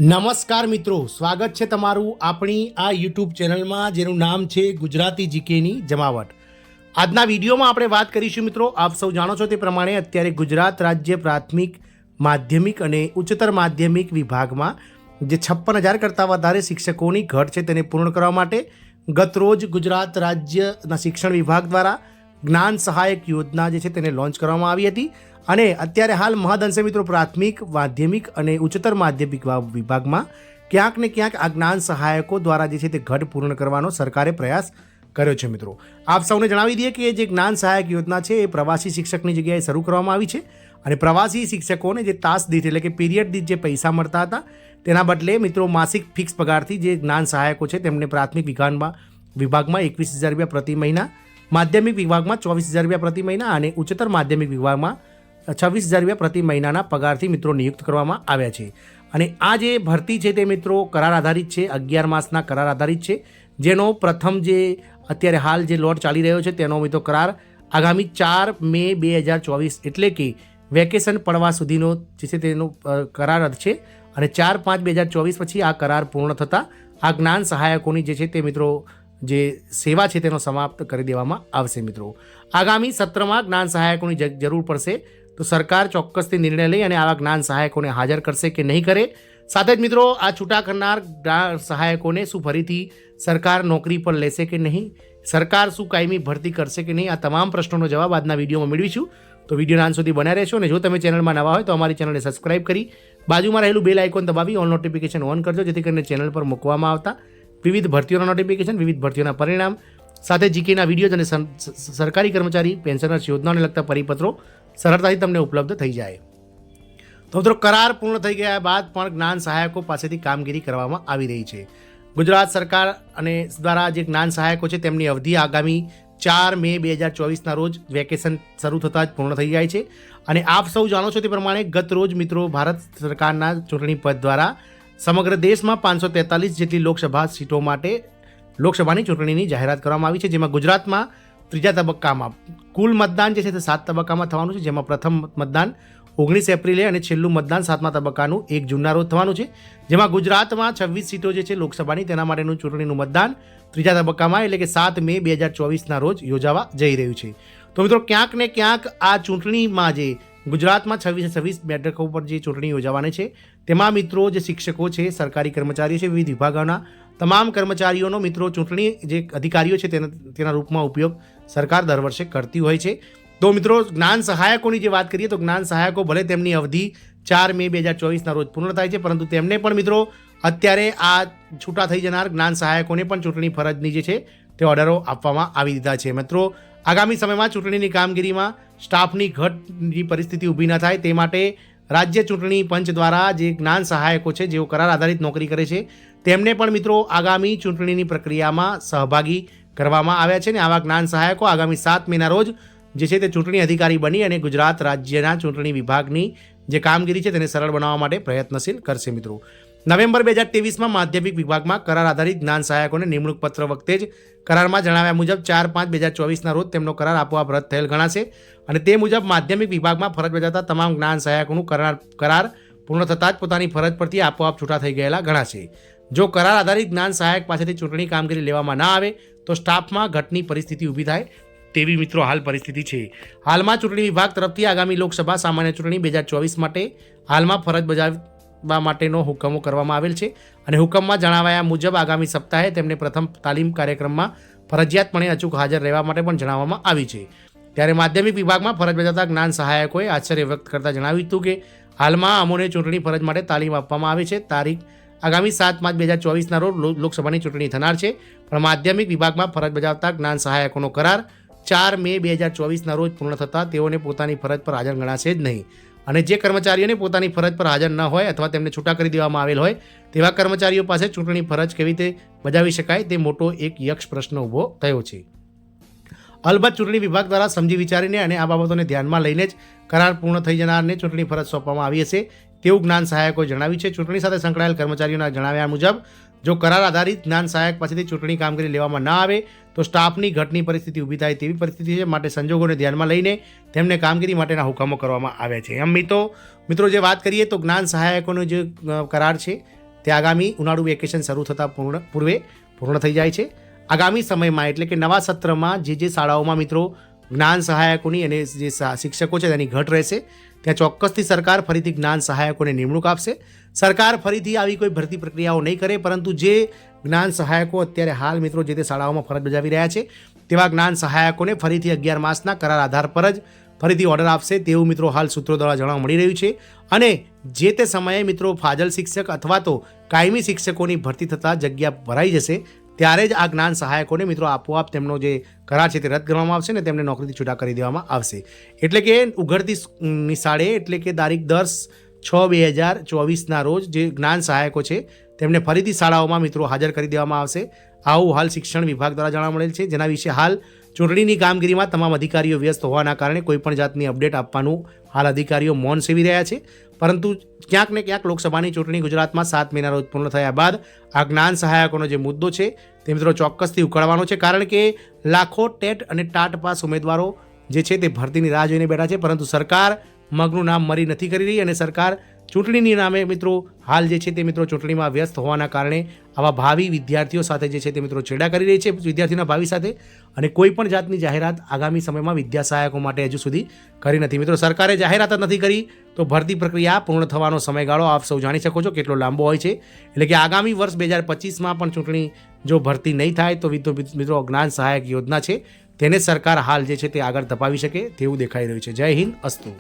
નમસ્કાર મિત્રો, સ્વાગત છે તમારું આપણી આ યુટ્યુબ ચેનલમાં જેનું નામ છે ગુજરાતી જીકેની જમાવટ. આજના વિડીયોમાં આપણે વાત કરીશું મિત્રો, આપ સૌ જાણો છો તે પ્રમાણે અત્યારે ગુજરાત રાજ્ય પ્રાથમિક માધ્યમિક અને ઉચ્ચતર માધ્યમિક વિભાગમાં જે 56,000 કરતાં વધારે શિક્ષકોની ઘટ છે તેને પૂર્ણ કરવા માટે ગતરોજ ગુજરાત રાજ્યના શિક્ષણ વિભાગ દ્વારા જ્ઞાન સહાયક યોજના જે છે તેને લોન્ચ કરવામાં આવી હતી. અને અત્યારે હાલ મહદઅંશે મિત્રો પ્રાથમિક માધ્યમિક અને ઉચ્ચતર માધ્યમિક વિભાગમાં ક્યાંક ને ક્યાંક આ જ્ઞાન સહાયકો દ્વારા જે છે તે ઘટ પૂર્ણ કરવાનો સરકારે પ્રયાસ કર્યો છે. મિત્રો આપ સૌને જણાવી દઈએ કે જે જ્ઞાન સહાયક યોજના છે એ પ્રવાસી શિક્ષકની જગ્યાએ શરૂ કરવામાં આવી છે અને પ્રવાસી શિક્ષકોને જે તાસ દીઠ એટલે કે પીરિયડ દીઠ જે પૈસા મળતા હતા તેના બદલે મિત્રો માસિક ફિક્સ પગારથી જે જ્ઞાન સહાયકો છે તેમને પ્રાથમિક વિભાગમાં 21,000 રૂપિયા પ્રતિ મહિના, માધ્યમિક વિભાગમાં 24,000 રૂપિયા પ્રતિ મહિના અને ઉચ્ચતર માધ્યમિક વિભાગમાં 26,000 રૂપિયા પ્રતિ મહિનાના પગારથી મિત્રો નિયુક્ત કરવામાં આવ્યા છે. અને આ જે ભરતી છે તે મિત્રો કરાર આધારિત છે, 11 માસના કરાર આધારિત છે, જેનો પ્રથમ જે અત્યારે હાલ જે લોટ ચાલી રહ્યો છે તેનો મિત્રો કરાર આગામી 4 મે 2024 એટલે કે વેકેશન પડવા સુધીનો જે છે તેનો કરાર છે. અને 4/5/2024 પછી આ કરાર પૂર્ણ થતાં આ જ્ઞાન સહાયકોની જે છે તે મિત્રો જે સેવા છે તેનો સમાપ્ત કરી દેવામાં આવશે. મિત્રો આગામી સત્રમાં જ્ઞાન સહાયકોની જરૂર પડશે તો સરકાર ચોક્કસથી નિર્ણય લઈ અને આવા જ્ઞાન સહાયકોને હાજર કરશે કે નહીં કરે. સાથે જ મિત્રો આ છૂટા કરનાર જ્ઞાન સહાયકોને શું ફરીથી સરકાર નોકરી પર લેશે કે નહીં, સરકાર શું કાયમી ભરતી કરશે કે નહીં, આ તમામ પ્રશ્નોનો જવાબ આજના વિડીયોમાં મેળવીશું. તો વિડીયોના અંત સુધી બન્યા રહેશો અને જો તમે ચેનલમાં નવા હોય તો અમારી ચેનલને સબસ્ક્રાઇબ કરી બાજુમાં રહેલું બેલ આઇકોન દબાવી ઓલ નોટિફિકેશન ઓન કરજો, જેથી કરીને ચેનલ પર મૂકવામાં આવતા વિવિધ ભરતીઓના નોટિફિકેશન, વિવિધ ભરતીઓના પરિણામ સાથે જીકેના વિડીયોઝ અને સરકારી કર્મચારી પેન્શનર્સ યોજનાઓને લગતા પરિપત્રો સરળતાથી તમને ઉપલબ્ધ થઈ જાય. તો મિત્રો કરાર પૂર્ણ થઈ ગયા બાદ પણ જ્ઞાન સહાયકો પાસેથી કામગીરી કરવામાં આવી રહી છે. ગુજરાત સરકાર અને દ્વારા જે જ્ઞાન સહાયકો છે તેમની અવધિ આગામી 4 મે 2024ના રોજ વેકેશન શરૂ થતાં જ પૂર્ણ થઈ જાય છે. અને આપ સૌ જાણો છો તે પ્રમાણે ગત રોજ મિત્રો ભારત સરકારના ચૂંટણી પંચ દ્વારા સમગ્ર દેશમાં 543 જેટલી લોકસભા સીટો માટે લોકસભાની ચૂંટણીની જાહેરાત કરવામાં આવી છે, જેમાં ગુજરાતમાં ત્રીજા તબક્કામાં કુલ મતદાન જે છે તે 7 તબક્કામાં થવાનું છે, જેમાં પ્રથમ મતદાન 19 એપ્રિલે અને છેલ્લું મતદાન 7મા તબક્કાનું 1 જૂનના રોજ થવાનું છે. જેમાં ગુજરાતમાં 26 સીટો જે છે લોકસભાની તેના માટેનું ચૂંટણીનું મતદાન ત્રીજા તબક્કામાં એટલે કે 7 મે 2024ના રોજ યોજાવા જઈ રહ્યું છે. તો મિત્રો ક્યાંક ને ક્યાંક આ ચૂંટણીમાં જે ગુજરાતમાં 26 બેઠકો પર જે ચૂંટણી યોજાવાની છે તેમાં મિત્રો જે શિક્ષકો છે, સરકારી કર્મચારીઓ છે, વિવિધ વિભાગોના તમામ કર્મચારીઓનો મિત્રો ચૂંટણી જે અધિકારીઓ છે તેના રૂપમાં ઉપયોગ સરકાર દર વર્ષે કરતી હોય છે. તો મિત્રો જ્ઞાન સહાયકોની જે વાત કરીએ તો જ્ઞાન સહાયકો ભલે તેમની અવધિ 4 મે 2024ના રોજ પૂર્ણ થાય છે, પરંતુ તેમને પણ મિત્રો અત્યારે આ છૂટા થઈ જનાર જ્ઞાન સહાયકોને પણ ચૂંટણી ફરજની જે છે તે ઓર્ડરો આપવામાં આવી દીધા છે. મિત્રો આગામી સમયમાં ચૂંટણીની કામગીરીમાં સ્ટાફની ઘટની પરિસ્થિતિ ઊભી ન થાય તે માટે રાજ્ય ચૂંટણી પંચ દ્વારા જે જ્ઞાન સહાયકો છે જેઓ કરાર આધારિત નોકરી કરે છે તેમને પણ મિત્રો આગામી ચૂંટણીની પ્રક્રિયામાં સહભાગી કરવામાં આવ્યા છે. ને આવા જ્ઞાન સહાયકો આગામી 7 મેના રોજ જે છે તે ચૂંટણી અધિકારી બની અને ગુજરાત રાજ્યના ચૂંટણી વિભાગની જે કામગીરી છે તેને સરળ બનાવવા માટે પ્રયત્નશીલ કરશે. મિત્રો નવેમ્બર 2023માં માધ્યમિક વિભાગમાં કરાર આધારિત જ્ઞાન સહાયકોને નિમણૂક પત્ર વખતે જ કરારમાં જણાવ્યા મુજબ 4/5/2024ના રોજ તેમનો કરાર આપોઆપ રદ થયેલ ગણાશે. અને તે મુજબ માધ્યમિક વિભાગમાં ફરજ બજાવતા તમામ જ્ઞાન સહાયકોનું કરાર પૂર્ણ થતાં જ પોતાની ફરજ પરથી આપોઆપ છૂટા થઈ ગયેલા ગણાશે. જો કરાર આધારિત જ્ઞાન સહાયક પાસેથી ચૂંટણી કામગીરી લેવામાં ના આવે તો સ્ટાફમાં ઘટની પરિસ્થિતિ ઊભી થાય તેવી મિત્રો હાલ પરિસ્થિતિ છે. હાલમાં ચૂંટણી વિભાગ તરફથી આગામી લોકસભા સામાન્ય ચૂંટણી 2024 માટે હાલમાં ફરજ બજાવવા માટેનો હુકમો કરવામાં આવેલ છે. અને હુકમમાં જણાવ્યા મુજબ આગામી સપ્તાહે તેમને પ્રથમ તાલીમ કાર્યક્રમમાં ફરજિયાતપણે અચૂક હાજર રહેવા માટે પણ જણાવવામાં આવી છે. ત્યારે માધ્યમિક વિભાગમાં ફરજ બજાવતા જ્ઞાન સહાયકોએ આશ્ચર્ય વ્યક્ત કરતા જણાવ્યું હતું કે હાલમાં અમોને ચૂંટણી ફરજ માટે તાલીમ આપવામાં આવે છે. તારીખ આગામી 7/5/2024ના રોજ લોકસભાની ચૂંટણી થનાર છે, પણ માધ્યમિક વિભાગમાં ફરજ બજાવતા જ્ઞાન સહાયકોનો કરાર 4 મે 2024ના રોજ પૂર્ણ થતાં તેઓને પોતાની ફરજ પર હાજર ગણાશે જ નહીં. અને જે કર્મચારીઓને પોતાની ફરજ પર હાજર ન હોય અથવા તેમને છૂટા કરી દેવામાં આવેલ હોય તેવા કર્મચારીઓ પાસે ચૂંટણી ફરજ કેવી રીતે બજાવી શકાય તે મોટો એક યક્ષ પ્રશ્ન ઊભો થયો છે. અલબત્ત ચૂંટણી વિભાગ દ્વારા સમજી વિચારીને અને આ બાબતોને ધ્યાનમાં લઈને જ કરાર પૂર્ણ થઈ જનારને ચૂંટણી ફરજ સોંપવામાં આવી હશે તેવું જ્ઞાન સહાયકોએ જણાવ્યું છે. ચૂંટણી સાથે સંકળાયેલ કર્મચારીઓના જણાવ્યા મુજબ જો કરાર આધારિત જ્ઞાન સહાયક પાસેથી ચૂંટણી કામગીરી લેવામાં ન આવે તો સ્ટાફની ઘટની પરિસ્થિતિ ઊભી થાય તેવી પરિસ્થિતિ છે. માટે સંજોગોને ધ્યાનમાં લઈને તેમને કામગીરી માટેના હુકમો કરવામાં આવ્યા છે. એમ મિત્રો જે વાત કરીએ તો જ્ઞાન સહાયકોનો જે કરાર છે તે આગામી ઉનાળુ વેકેશન શરૂ થતાં પૂર્વે પૂર્ણ થઈ જાય છે. આગામી સમયમાં એટલે કે નવા સત્રમાં જે શાળાઓમાં મિત્રો જ્ઞાન સહાયકોની અને જે શિક્ષકો છે તેની ઘટ રહેશે ત્યાં ચોક્કસથી સરકાર ફરીથી જ્ઞાન સહાયકોને નિમણૂક આપશે. સરકાર ફરીથી આવી કોઈ ભરતી પ્રક્રિયાઓ નહીં કરે, પરંતુ જે જ્ઞાન સહાયકો અત્યારે હાલ મિત્રો જે તે શાળાઓમાં ફરજ બજાવી રહ્યા છે તેવા જ્ઞાન સહાયકોને ફરીથી 11 માસના કરાર આધાર પર જ ફરીથી ઓર્ડર આપશે તેવું મિત્રો હાલ સૂત્રો દ્વારા જાણવા મળી રહ્યું છે. અને જે તે સમયે મિત્રો ફાજલ શિક્ષક અથવા તો કાયમી શિક્ષકોની ભરતી થતાં જગ્યા ભરાઈ જશે ત્યારે જ આ જ્ઞાન સહાયકોને મિત્રો આપોઆપ તેમનો જે કરાર છે તે રદ કરવામાં આવશે ને તેમને નોકરીથી છૂટા કરી દેવામાં આવશે. એટલે કે ઉઘડતી નિશાળે એટલે કે તારીખ 10/6/2024ના રોજ જે જ્ઞાન સહાયકો છે તેમને ફરીથી શાળાઓમાં મિત્રો હાજર કરી દેવામાં આવશે. આવું હાલ શિક્ષણ વિભાગ દ્વારા જાણવા મળેલ છે, જેના વિશે હાલ ચૂંટણીની કામગીરીમાં તમામ અધિકારીઓ વ્યસ્ત હોવાના કારણે કોઈપણ જાતની અપડેટ આપવાનું હાલ અધિકારીઓ મૌન સેવી રહ્યા છે. પરંતુ ક્યાંક ને ક્યાંક લોકસભાની ચૂંટણી ગુજરાતમાં 7 મેના રોજ પૂર્ણ થયા બાદ આ જ્ઞાન સહાયકોનો જે મુદ્દો છે તે મિત્રો ચોક્કસથી ઉકળવાનો છે, કારણ કે લાખો ટેટ અને ટાટ પાસ ઉમેદવારો જે છે તે ભરતીની રાહ જોઈને બેઠા છે, પરંતુ સરકાર મગનું નામ મરી નથી કરી રહી અને સરકાર ચૂંટણીની નામે મિત્રો હાલ જે છે તે મિત્રો ચૂંટણીમાં વ્યસ્ત હોવાના કારણે આવા ભાવિ વિદ્યાર્થીઓ સાથે જે છે તે મિત્રો છેડા કરી રહી છે વિદ્યાર્થીઓના ભાવિ સાથે, અને કોઈ પણ જાતની જાહેરાત આગામી સમયમાં વિદ્યા સહાયકો માટે હજુ સુધી કરી નથી. મિત્રો સરકારે જાહેરાત જ નથી કરી તો ભરતી પ્રક્રિયા પૂર્ણ થવાનો સમયગાળો આપ સૌ જાણી શકો છો કેટલો લાંબો હોય છે. એટલે કે આગામી વર્ષ 2025માં પણ ચૂંટણી જો ભરતી નહીં થાય તો મિત્રો જ્ઞાન સહાયક યોજના છે તેને સરકાર હાલ જે છે તે આગળ ધપાવી શકે તેવું દેખાઈ રહ્યું છે. જય હિન્દ, અસ્તુ.